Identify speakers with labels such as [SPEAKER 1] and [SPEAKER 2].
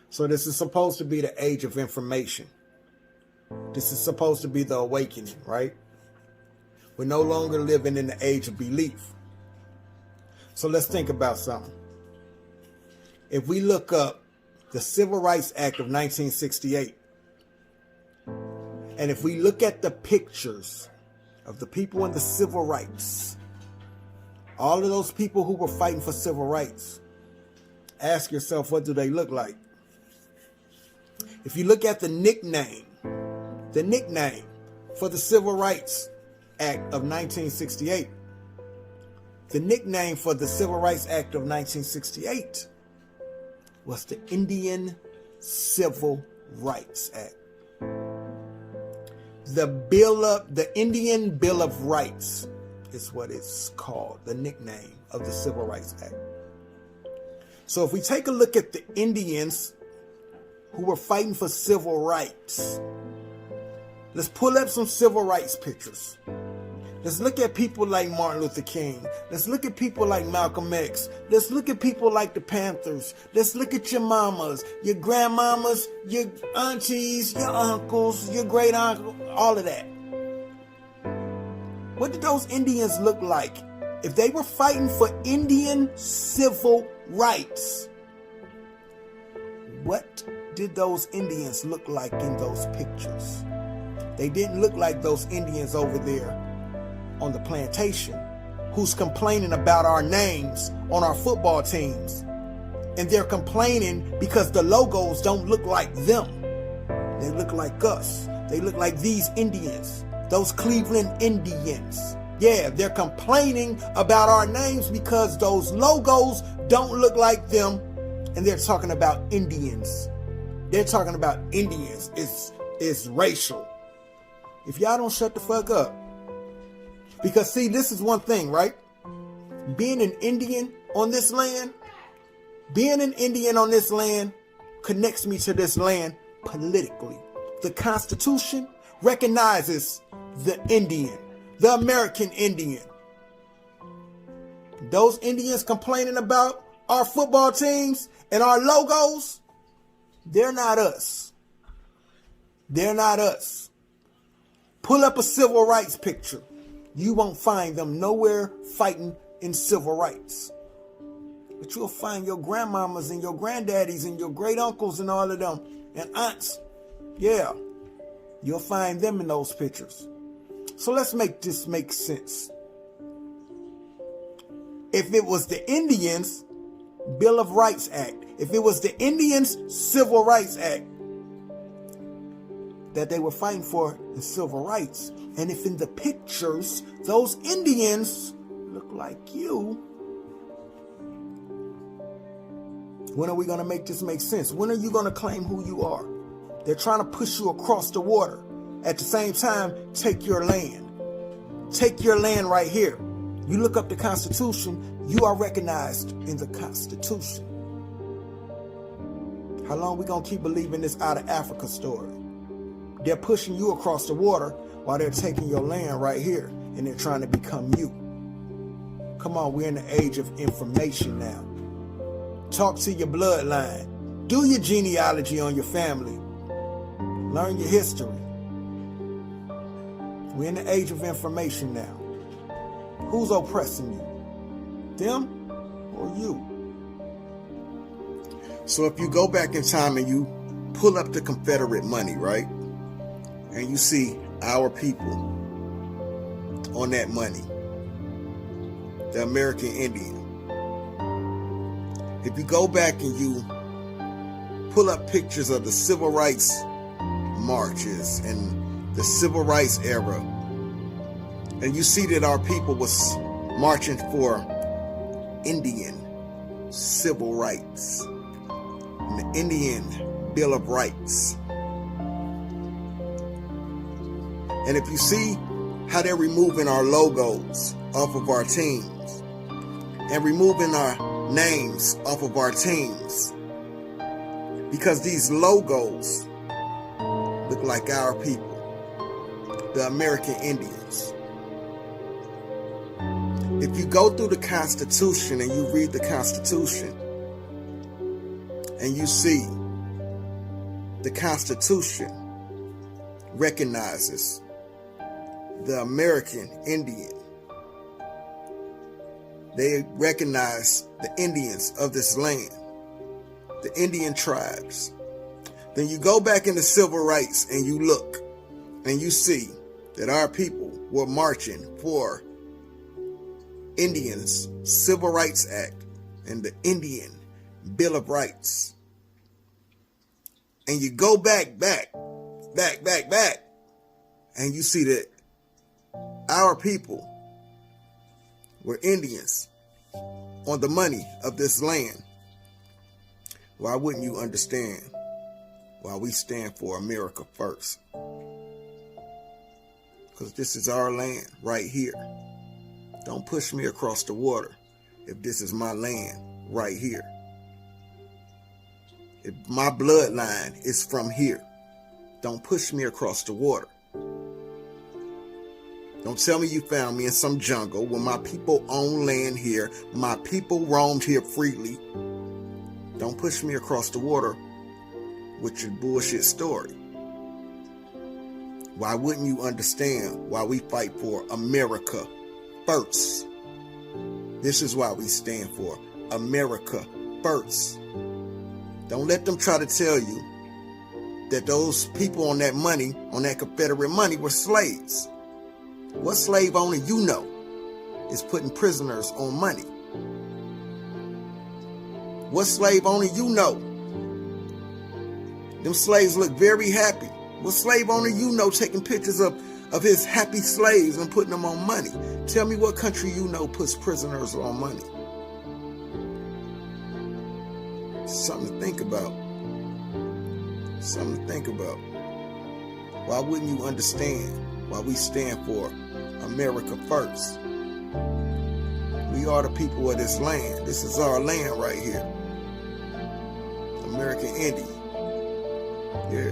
[SPEAKER 1] So this is supposed to be the age of information. This is supposed to be the awakening, right? We're no longer living in the age of belief. So let's think about something. If we look up the Civil Rights Act of 1968, and if we look at the pictures of the people in the civil rights, all of those people who were fighting for civil rights, ask yourself, what do they look like? If you look at the nickname for the Civil Rights Act of 1968, the nickname for the Civil Rights Act of 1968 was the Indian Civil Rights Act. The Indian Bill of Rights is what it's called, the nickname of the Civil Rights Act. So if we take a look at the Indians who were fighting for civil rights, let's pull up some civil rights pictures. Let's look at people like Martin Luther King. Let's look at people like Malcolm X. Let's look at people like the Panthers. Let's look at your mamas, your grandmamas, your aunties, your uncles, your great uncle, all of that. What did those Indians look like? If they were fighting for Indian civil rights, what did those Indians look like in those pictures? They didn't look like those Indians over there on the plantation who's complaining about our names on our football teams. And they're complaining because the logos don't look like them. They look like us. They look like these Indians, those Cleveland Indians. Yeah, they're complaining about our names because those logos don't look like them. And they're talking about Indians. They're talking about Indians. It's racial. If y'all don't shut the fuck up. Because see, this is one thing, right? Being an Indian on this land connects me to this land politically. The Constitution recognizes the Indian, the American Indian. Those Indians complaining about our football teams and our logos, they're not us. They're not us. Pull up a civil rights picture. You won't find them nowhere fighting in civil rights. But you'll find your grandmamas and your granddaddies and your great uncles and all of them and aunts. Yeah, you'll find them in those pictures. So let's make this make sense. If it was the Indians Bill of Rights Act, if it was the Indians Civil Rights Act that they were fighting for in civil rights, and if in the pictures those Indians look like you, when are we going to make this make sense? When are you going to claim who you are? They're trying to push you across the water. At the same time, take your land. Take your land right here. You look up the Constitution, you are recognized in the Constitution. How long we going to keep believing this out of Africa story? They're pushing you across the water while they're taking your land right here, and they're trying to become you. Come on, we're in the age of information now. Talk to your bloodline. Do your genealogy on your family. Learn your history. We're in the age of information now. Who's oppressing you? Them or you? So if you go back in time and you pull up the Confederate money, right? And you see our people on that money, the American Indian. If you go back and you pull up pictures of the civil rights marches and the civil rights era, and you see that our people was marching for Indian civil rights and the Indian Bill of Rights. And if you see how they're removing our logos off of our teams and removing our names off of our teams, because these logos look like our people, the American Indians. If you go through the Constitution and you read the Constitution and you see the Constitution recognizes the American Indian. They recognize the Indians of this land, the Indian tribes. Then you go back into civil rights and you look and you see that our people were marching for Indians Civil Rights Act and the Indian Bill of Rights. And you go back, and you see that our people were Indians on the money of this land. Why wouldn't you understand why we stand for America first? Because this is our land right here. Don't push me across the water if this is my land right here. If my bloodline is from here, don't push me across the water. Don't tell me you found me in some jungle when my people own land here, my people roamed here freely. Don't push me across the water with your bullshit story. Why wouldn't you understand why we fight for America first? This is why we stand for America first. Don't let them try to tell you that those people on that money, on that Confederate money, were slaves. What slave owner you know is putting prisoners on money? What slave owner you know? Them slaves look very happy. What slave owner you know taking pictures of his happy slaves and putting them on money? Tell me what country you know puts prisoners on money. Something to think about. Something to think about. Why wouldn't you understand why we stand for America first? We are the people of this land. This is our land right here. American Indian. Yeah.